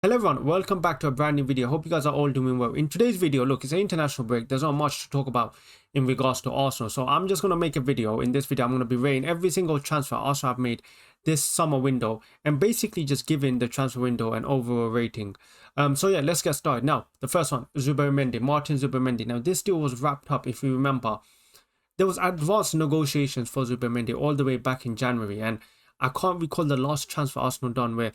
Hello everyone, welcome back to a brand new video. Hope you guys are all doing well. In today's video, look, it's an international break. There's not much to talk about in regards to Arsenal. So I'm just going to make a video. In this video, I'm going to be rating every single transfer Arsenal have made this summer window and basically just giving the transfer window an overall rating. So yeah, let's get started. Now, the first one, Zubimendi, Martin Zubimendi. Now, this deal was wrapped up, if you remember. There was advanced negotiations for Zubimendi all the way back in January. And I can't recall the last transfer Arsenal done where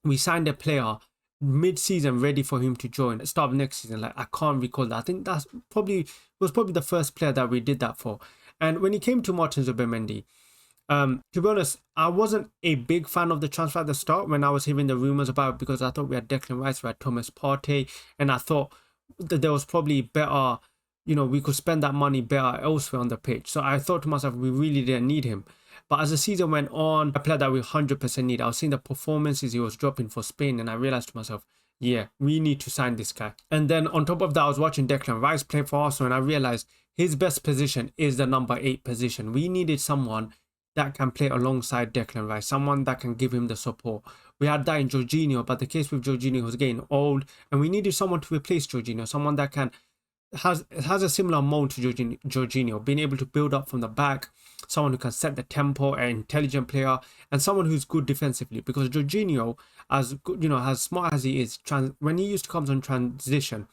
we signed a player mid-season ready for him to join start of next season. Like, I can't recall that. I think that's probably the first player that we did that for. And when he came to Martin Zubimendi, to be honest, I wasn't a big fan of the transfer at the start when I was hearing the rumors about it, because I thought we had Declan Rice, we had Thomas Partey, and I thought that there was probably better, we could spend that money better elsewhere on the pitch. So I thought to myself, we really didn't need him. But as the season went on, a player that we 100% need. I was seeing the performances he was dropping for Spain, and I realized to myself, yeah, we need to sign this guy. And then on top of that, I was watching Declan Rice play for Arsenal, and I realized his best position is the number 8 position. We needed someone that can play alongside Declan Rice, someone that can give him the support. We had that in Jorginho, but the case with Jorginho was getting old, and we needed someone to replace Jorginho, someone that has a similar mold to Jorginho, being able to build up from the back, someone who can set the tempo, an intelligent player, and someone who's good defensively. Because Jorginho, as good, as smart as he is, when he used to come on transition,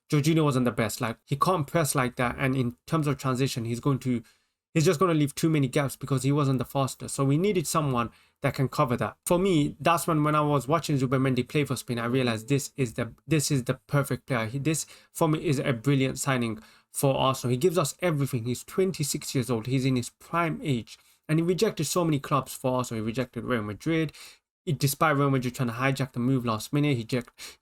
Jorginho wasn't the best. Like, he can't press like that, and in terms of transition, he's just going to leave too many gaps because he wasn't the fastest. So we needed someone that can cover that. For me, that's when I was watching Zubimendi play for Spain, I realized this is the perfect player. This for me is a brilliant signing for Arsenal. He gives us everything. He's 26 years old. He's in his prime age, and he rejected so many clubs for Arsenal. He rejected Real Madrid. Despite Real Madrid trying to hijack the move last minute, he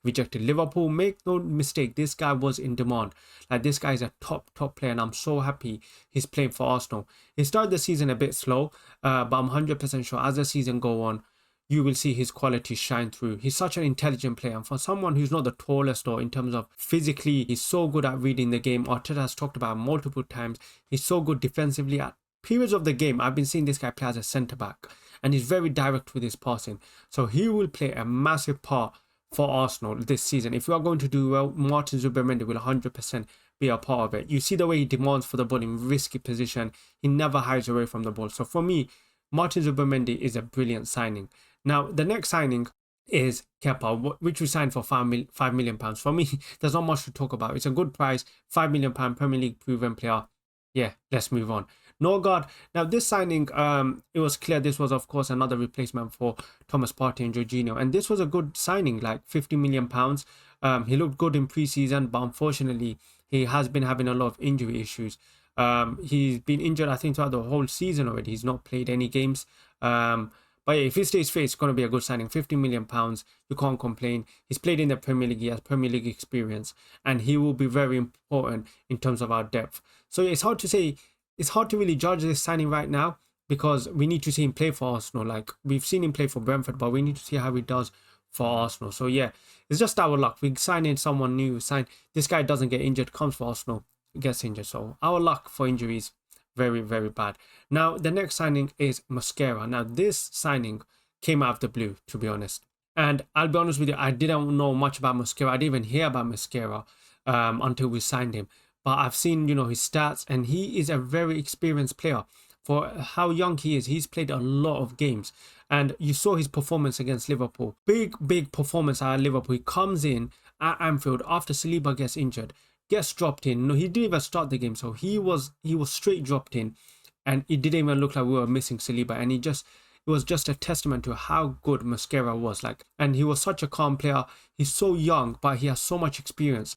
rejected Liverpool. Make no mistake, this guy was in demand. Like, this guy is a top player, and I'm so happy he's playing for Arsenal. He started the season a bit slow, but I'm 100% sure as the season go on, you will see his quality shine through. He's such an intelligent player, and for someone who's not the tallest, or in terms of physically, he's so good at reading the game. Arteta has talked about multiple times. He's so good defensively. At periods of the game, I've been seeing this guy play as a centre back, and he's very direct with his passing. So he will play a massive part for Arsenal this season. If we are going to do well, Martin Zubimendi will 100% be a part of it. You see the way he demands for the ball in risky position. He never hides away from the ball. So for me, Martin Zubimendi is a brilliant signing. Now, the next signing is Kepa, which we signed for £5 million. For me, there's not much to talk about. It's a good price, £5 million, Premier League proven player. Yeah, let's move on. Norgard. Now, this signing, it was clear this was, of course, another replacement for Thomas Partey and Jorginho. And this was a good signing, like £50 million. He looked good in pre-season, but unfortunately, he has been having a lot of injury issues. He's been injured, I think, throughout the whole season already. He's not played any games. But yeah, if he stays fit, it's going to be a good signing. £50 million, you can't complain. He's played in the Premier League, he has Premier League experience, and he will be very important in terms of our depth. So yeah, it's hard to say, it's hard to really judge this signing right now, because we need to see him play for Arsenal. Like, we've seen him play for Brentford, but we need to see how he does for Arsenal. So yeah, it's just our luck. We sign in someone new, this guy doesn't get injured, comes for Arsenal, gets injured. So our luck for injuries, very, very bad. Now, the next signing is Mosquera. Now, this signing came out of the blue, to be honest. And I'll be honest with you, I didn't know much about Mosquera. I didn't even hear about Mosquera until we signed him. But I've seen, his stats, and he is a very experienced player. For how young he is, he's played a lot of games. And you saw his performance against Liverpool. Big performance at Liverpool. He comes in at Anfield after Saliba gets injured, gets dropped in. No, he didn't even start the game, so he was straight dropped in, and it didn't even look like we were missing Saliba. And it was just a testament to how good Mosquera was. Like, and he was such a calm player. He's so young, but he has so much experience.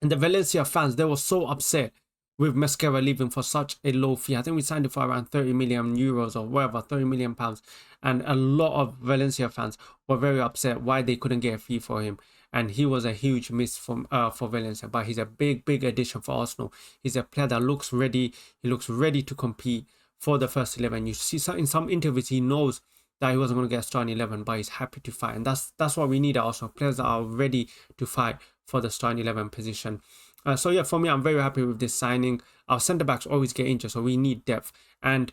And the Valencia fans, they were so upset with Mosquera leaving for such a low fee. I think we signed it for around 30 million euros or whatever, 30 million pounds. And a lot of Valencia fans were very upset why they couldn't get a fee for him. And he was a huge miss for Valencia. But he's a big addition for Arsenal. He's a player that looks ready. He looks ready to compete for the first 11. You see in some interviews, he knows that he wasn't going to get starting 11, but he's happy to fight. And that's what we need at Arsenal. Players that are ready to fight for the starting 11 position. So yeah, for me, I'm very happy with this signing. Our centre backs always get injured, so we need depth. And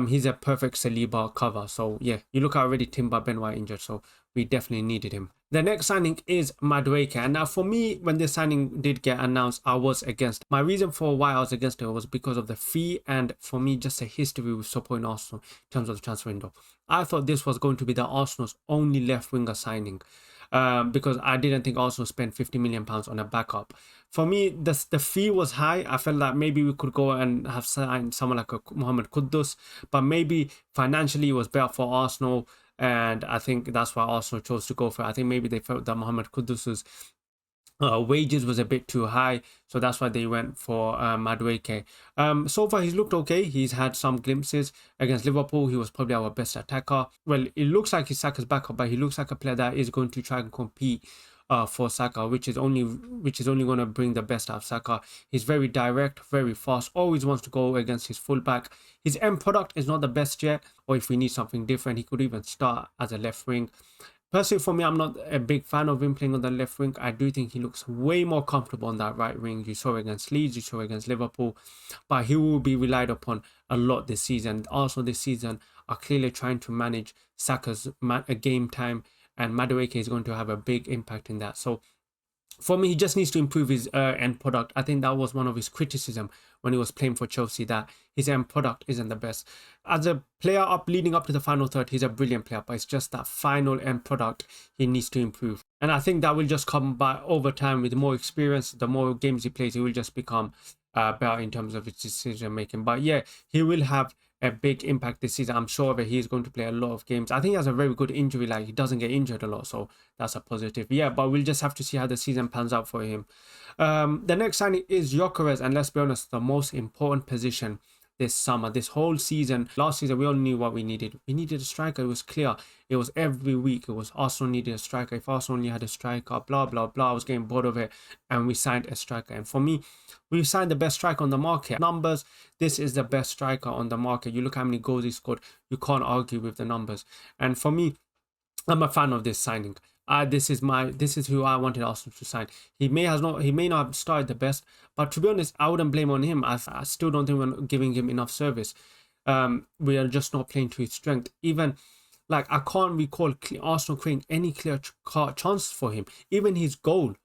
he's a perfect Saliba cover. So yeah, you look at already Timber, Ben White injured. So we definitely needed him. The next signing is Madueke. And now for me, when this signing did get announced, I was against. My reason for why I was against it was because of the fee and for me, just a history with supporting Arsenal in terms of the transfer window. I thought this was going to be the Arsenal's only left winger signing. Because I didn't think Arsenal spent £50 million on a backup. For me, the fee was high. I felt that maybe we could go and have signed someone like a Mohamed Kudus, but maybe financially it was better for Arsenal, and I think that's why Arsenal chose to go for it. I think maybe they felt that Mohamed Kudus's wages was a bit too high, so that's why they went for Madueke. So far he's looked okay. He's had some glimpses against Liverpool. He was probably our best attacker. Well, it looks like he's Saka's backup, but he looks like a player that is going to try and compete for Saka, which is only going to bring the best out of Saka. He's very direct, very fast, always wants to go against his fullback. His end product is not the best yet, or if we need something different, he could even start as a left wing. Personally, for me, I'm not a big fan of him playing on the left wing. I do think he looks way more comfortable on that right wing. You saw against Leeds, you saw against Liverpool, but he will be relied upon a lot this season. Also, this season are clearly trying to manage Saka's game time, and Madueke is going to have a big impact in that. So for me, he just needs to improve his end product. I think that was one of his criticism when he was playing for Chelsea, that his end product isn't the best. As a player leading up to the final third, he's a brilliant player, but it's just that final end product he needs to improve. And I think that will just come by over time with more experience. The more games he plays, he will just become better in terms of his decision making. But yeah, he will have a big impact this season. I'm sure that he's going to play a lot of games. I think he has a very good injury, like he doesn't get injured a lot, so that's a positive. Yeah, but we'll just have to see how the season pans out for him. The next signing is Gyökeres, and let's be honest, the most important position this summer, this whole season. Last season, we all knew what we needed. We needed a striker. It was clear. It was every week. It was Arsenal needed a striker. If Arsenal only had a striker, blah, blah, blah. I was getting bored of it. And we signed a striker. And for me, we signed the best striker on the market. Numbers, this is the best striker on the market. You look how many goals he scored. You can't argue with the numbers. And for me, I'm a fan of this signing. This is who I wanted Arsenal to sign. He may not have started the best, but to be honest, I wouldn't blame on him. I still don't think we're giving him enough service. We are just not playing to his strength. Even like I can't recall Arsenal creating any clear chances for him. Even his goal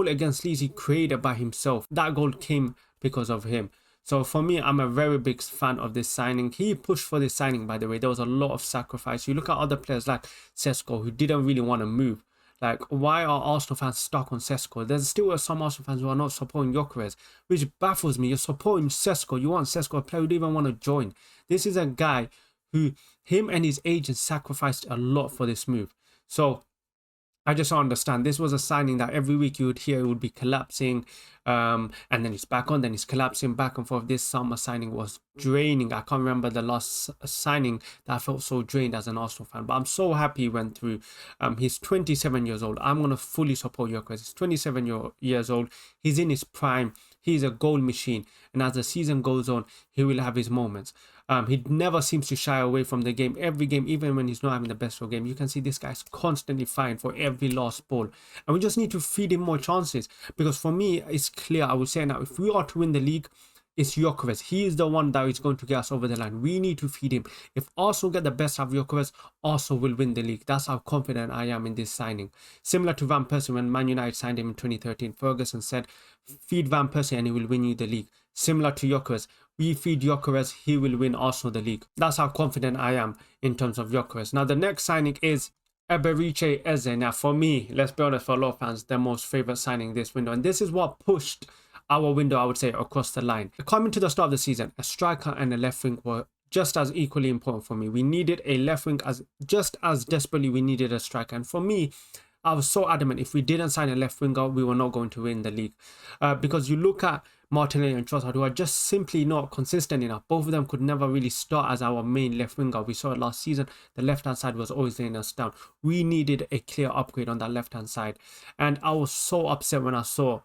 against Leeds, he created by himself. That goal came because of him. So for me, I'm a very big fan of this signing. He pushed for this signing, by the way. There was a lot of sacrifice. You look at other players like Sesko, who didn't really want to move. Like, why are Arsenal fans stuck on Sesko? There's still some Arsenal fans who are not supporting Gyökeres, which baffles me. You're supporting Sesko. You want Sesko, a player who didn't even want to join. This is a guy who, him and his agent sacrificed a lot for this move. So I just don't understand. This was a signing that every week you would hear it would be collapsing, and then it's back on, then it's collapsing, back and forth. This summer signing was draining. I can't remember the last signing that I felt so drained as an Arsenal fan, but I'm so happy he went through. He's 27 years old. I'm going to fully support Gyökeres. He's 27 years old. He's in his prime. He's a goal machine, and as the season goes on, he will have his moments. He never seems to shy away from the game. Every game, even when he's not having the best of game, you can see this guy's constantly fighting for every last ball. And we just need to feed him more chances. Because for me, it's clear, I would say now, if we are to win the league, it's Gyökeres. He is the one that is going to get us over the line. We need to feed him. If Arsenal get the best out of Gyökeres, Arsenal will win the league. That's how confident I am in this signing. Similar to Van Persie when Man United signed him in 2013. Ferguson said, feed Van Persie and he will win you the league. Similar to Gyökeres, we feed Gyökeres, he will win Arsenal the league. That's how confident I am in terms of Gyökeres. Now, the next signing is Eberechi Eze. Now, for me, let's be honest, for a lot of fans, their most favourite signing this window. And this is what pushed our window, I would say, across the line. Coming to the start of the season, a striker and a left wing were just as equally important for me. We needed a left wing just as desperately we needed a striker. And for me, I was so adamant, if we didn't sign a left winger, we were not going to win the league. Because you look at Martinelli and Trossard, who are just simply not consistent enough. Both of them could never really start as our main left winger. We saw it last season. The left-hand side was always letting us down. We needed a clear upgrade on that left-hand side. And I was so upset when I saw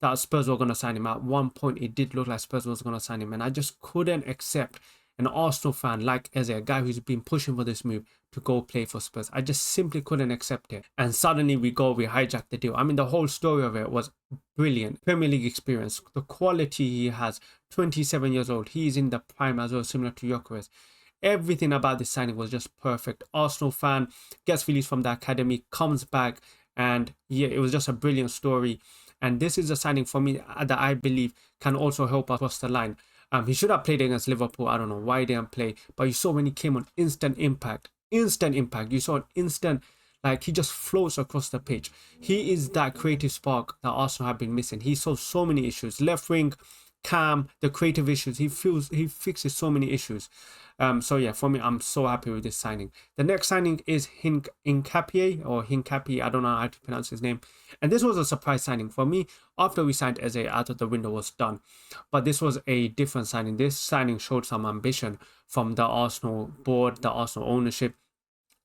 that Spurs were going to sign him. At one point, it did look like Spurs was going to sign him. And I just couldn't accept an Arsenal fan like Eze, a guy who's been pushing for this move, to go play for Spurs. I just simply couldn't accept it. And suddenly we hijack the deal. I mean, the whole story of it was brilliant. Premier League experience, the quality he has, 27 years old. He's in the prime as well, similar to Gyökeres. Everything about this signing was just perfect. Arsenal fan, gets released from the academy, comes back, and yeah, it was just a brilliant story. And this is a signing for me that I believe can also help us cross the line. He should have played against Liverpool. I don't know why he didn't play, but you saw when he came on, instant impact. Instant impact. You saw an instant, like, he just floats across the pitch. He is that creative spark that Arsenal have been missing. He solves so many issues. Left wing, calm, the creative issues. He fixes so many issues. So yeah, for me, I'm so happy with this signing. The next signing is Hincapié or Hincapié. I don't know how to pronounce his name. And this was a surprise signing for me. After we signed Eze, I thought the window was done. But this was a different signing. This signing showed some ambition from the Arsenal board, the Arsenal ownership.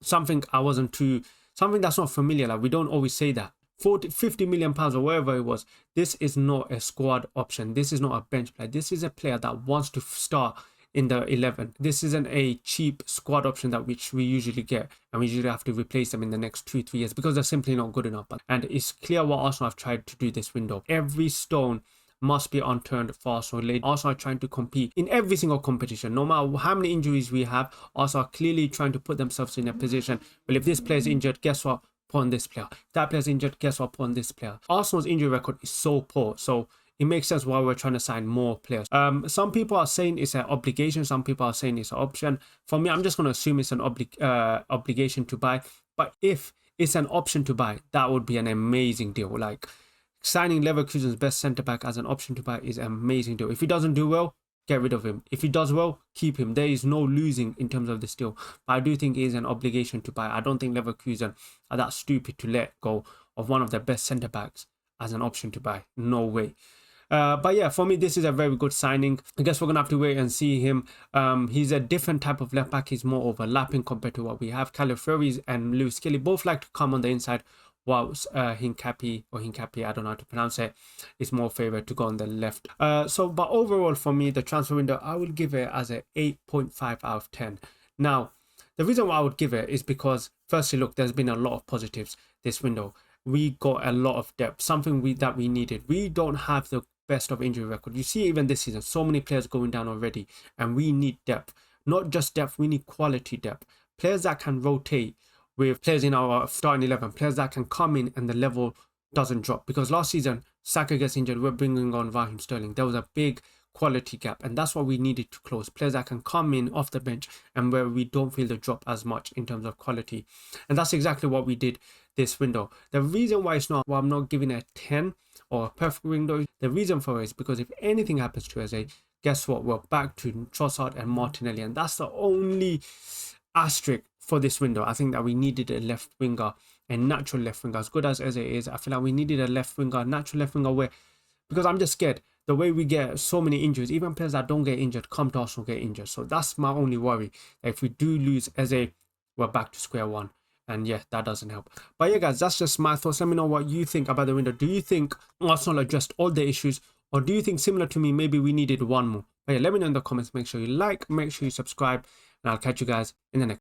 Something that's not familiar. Like, we don't always say that. 50 million pounds or wherever it was. This is not a squad option. This is not a bench player. This is a player that wants to start in the 11. This isn't a cheap squad option that which we usually get, and we usually have to replace them in the next 2-3 years because they're simply not good enough. And it's clear what Arsenal have tried to do this window. Every stone must be unturned for Arsenal. Arsenal are trying to compete in every single competition. No matter how many injuries we have, Arsenal are clearly trying to put themselves in a position. Well, if this player is injured, guess what? Put on this player. If that player is injured, guess what? Put on this player. Arsenal's injury record is so poor. So it makes sense why we're trying to sign more players. Some people are saying it's an obligation. Some people are saying it's an option. For me, I'm just going to assume it's an obligation to buy. But if it's an option to buy, that would be an amazing deal. Like, signing Leverkusen's best centre-back as an option to buy is an amazing deal. If he doesn't do well, get rid of him. If he does well, keep him. There is no losing in terms of this deal. But I do think it is an obligation to buy. I don't think Leverkusen are that stupid to let go of one of their best centre-backs as an option to buy. No way. But yeah, for me, this is a very good signing. I guess we're gonna have to wait and see him. He's a different type of left back. He's more overlapping compared to what we have. Calafiori and Lewis Kelly both like to come on the inside, whilst Hincapié, I don't know how to pronounce it, is more favoured to go on the left. But overall for me, the transfer window, I will give it as a 8.5 out of 10. Now, the reason why I would give it is because, firstly, look, there's been a lot of positives this window. We got a lot of depth, something that we needed. We don't have the best of injury record. You see, even this season, so many players going down already, and we need depth. Not just depth, we need quality depth. Players that can rotate with players in our starting 11, players that can come in and the level doesn't drop. Because last season, Saka gets injured, we're bringing on Raheem Sterling. There was a big quality gap, and that's what we needed to close. Players that can come in off the bench and where we don't feel the drop as much in terms of quality. And that's exactly what we did this window. The reason why I'm not giving it a 10 or a perfect window, the reason for it is because if anything happens to Eze, guess what? We're back to Trossard and Martinelli, and that's the only asterisk for this window. I think that we needed a left winger, a natural left winger. As good as Eze is, I feel like we needed a left winger, a natural left winger, where, because I'm just scared the way we get so many injuries, even players that don't get injured come to Arsenal get injured. So that's my only worry. If we do lose Eze, we're back to square one. And yeah, that doesn't help. But yeah, guys, that's just my thoughts. Let me know what you think about the window. Do you think Arsenal addressed all the issues, or do you think, similar to me, maybe we needed one more? But yeah, let me know in the comments. Make sure you like, make sure you subscribe, and I'll catch you guys in the next